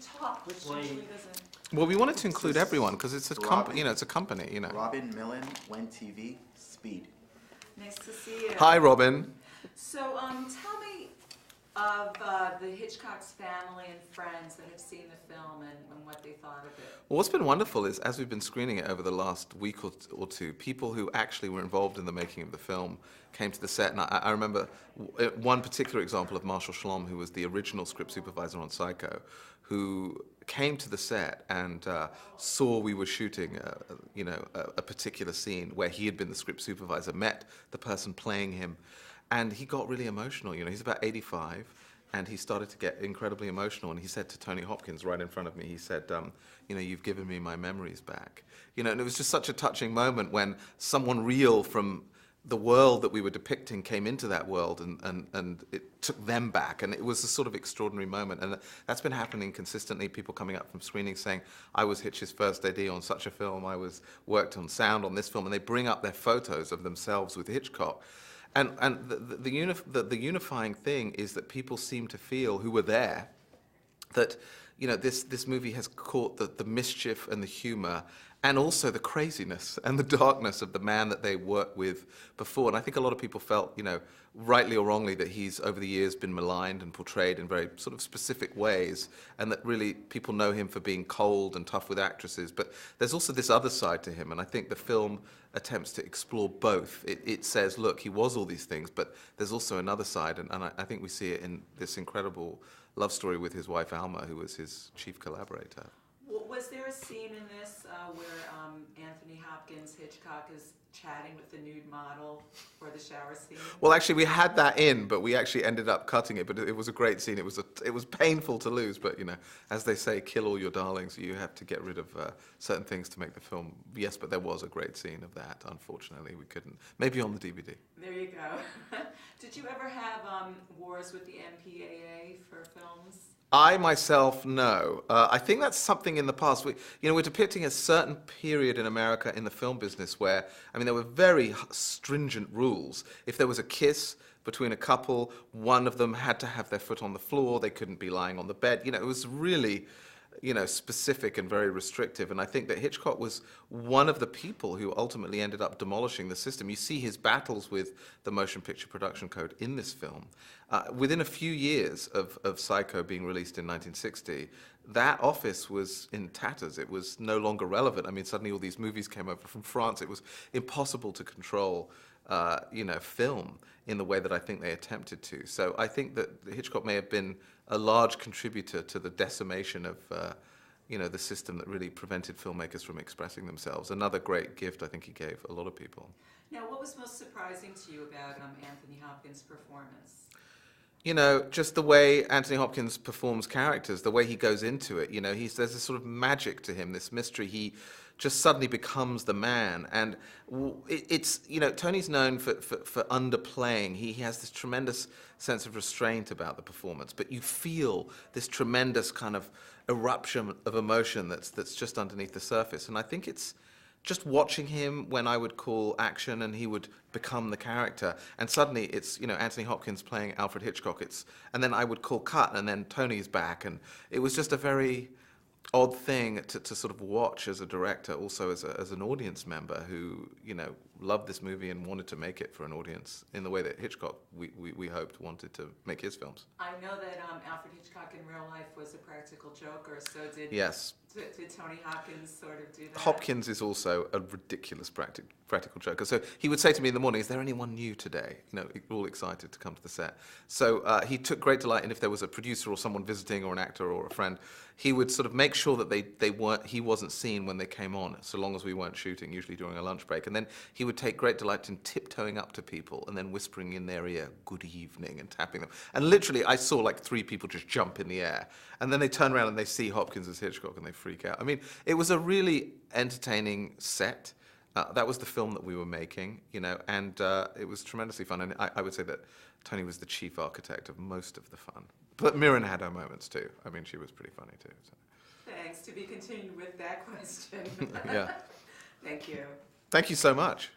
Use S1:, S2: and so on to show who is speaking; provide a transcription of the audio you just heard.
S1: talk, which usually doesn't.
S2: Well, we wanted to include everyone because it's a company. It's a company.
S3: Robin Millen, When TV, Speed.
S1: Nice to see you.
S2: Hi, Robin.
S1: So, tell me of the Hitchcock's family and friends that have seen the film and what they thought of it.
S2: Well, what's been wonderful is, as we've been screening it over the last week or two, people who actually were involved in the making of the film came to the set. And I remember one particular example of Marshall Schlom, who was the original script supervisor on Psycho, who came to the set and saw we were shooting, a particular scene where he had been the script supervisor, met the person playing him, and he got really emotional. He's about 85, and he started to get incredibly emotional. And he said to Tony Hopkins right in front of me, he said, "You've given me my memories back." And it was just such a touching moment when someone real from the world that we were depicting came into that world, and it took them back, and it was a sort of extraordinary moment. And that's been happening consistently. People coming up from screenings saying, "I was Hitch's first AD on such a film. I worked on sound on this film," and they bring up their photos of themselves with Hitchcock. And the unifying thing is that people seem to feel, who were there, that this movie has caught the mischief and the humor, and also the craziness and the darkness of the man that they worked with before. And I think a lot of people felt, rightly or wrongly, that he's over the years been maligned and portrayed in very sort of specific ways, and that really people know him for being cold and tough with actresses. But there's also this other side to him, and I think the film attempts to explore both. It says, look, he was all these things, but there's also another side, and I think we see it in this incredible love story with his wife Alma, who was his chief collaborator.
S1: Was there a scene in this where Anthony Hopkins, Hitchcock, is chatting with the nude model for the shower scene?
S2: Well, actually, we had that in, but we actually ended up cutting it. But it was a great scene. It was painful to lose, but as they say, kill all your darlings. You have to get rid of certain things to make the film. Yes, but there was a great scene of that. Unfortunately, we couldn't. Maybe on the DVD.
S1: There you go. Did you ever have wars with the MPAA for films?
S2: I myself, no. I think that's something in the past. We're depicting a certain period in America in the film business where, there were very stringent rules. If there was a kiss between a couple, one of them had to have their foot on the floor. They couldn't be lying on the bed. It was really, specific and very restrictive. And I think that Hitchcock was one of the people who ultimately ended up demolishing the system. You see his battles with the Motion Picture Production Code in this film. Within a few years of Psycho being released in 1960, that office was in tatters. It was no longer relevant. Suddenly all these movies came over from France. It was impossible to control film in the way that I think they attempted to. So I think that Hitchcock may have been a large contributor to the decimation of the system that really prevented filmmakers from expressing themselves. Another great gift I think he gave a lot of people.
S1: Now, what was most surprising to you about Anthony Hopkins' performance?
S2: Just the way Anthony Hopkins performs characters, the way he goes into it. There's a sort of magic to him, this mystery. He just suddenly becomes the man. And it's, Tony's known for underplaying. He has this tremendous sense of restraint about the performance, but you feel this tremendous kind of eruption of emotion that's just underneath the surface. And I think it's just watching him when I would call action and he would become the character, and suddenly it's Anthony Hopkins playing Alfred Hitchcock, and then I would call cut and then Tony's back, and it was just a very odd thing to sort of watch as a director, also as an audience member who loved this movie and wanted to make it for an audience in the way that Hitchcock, we hoped, wanted to make his films.
S1: I know that Alfred Hitchcock in real life was a practical joker, so
S2: yes.
S1: Did Tony Hopkins sort of do that?
S2: Hopkins is also a ridiculous practical joker. So he would say to me in the morning, "Is there anyone new today?" All excited to come to the set. So he took great delight in if there was a producer or someone visiting or an actor or a friend, he would sort of make sure that he wasn't seen when they came on, so long as we weren't shooting, usually during a lunch break. And then he would take great delight in tiptoeing up to people and then whispering in their ear, "Good evening," and tapping them. And literally, I saw like 3 people just jump in the air. And then they turn around and they see Hopkins as Hitchcock and they freak out. It was a really entertaining set. That was the film that we were making, and it was tremendously fun. And I would say that Tony was the chief architect of most of the fun. But Mirren had her moments too. She was pretty funny too. So.
S1: Thanks. To be continued with that question.
S2: Yeah.
S1: Thank you.
S2: Thank you so much.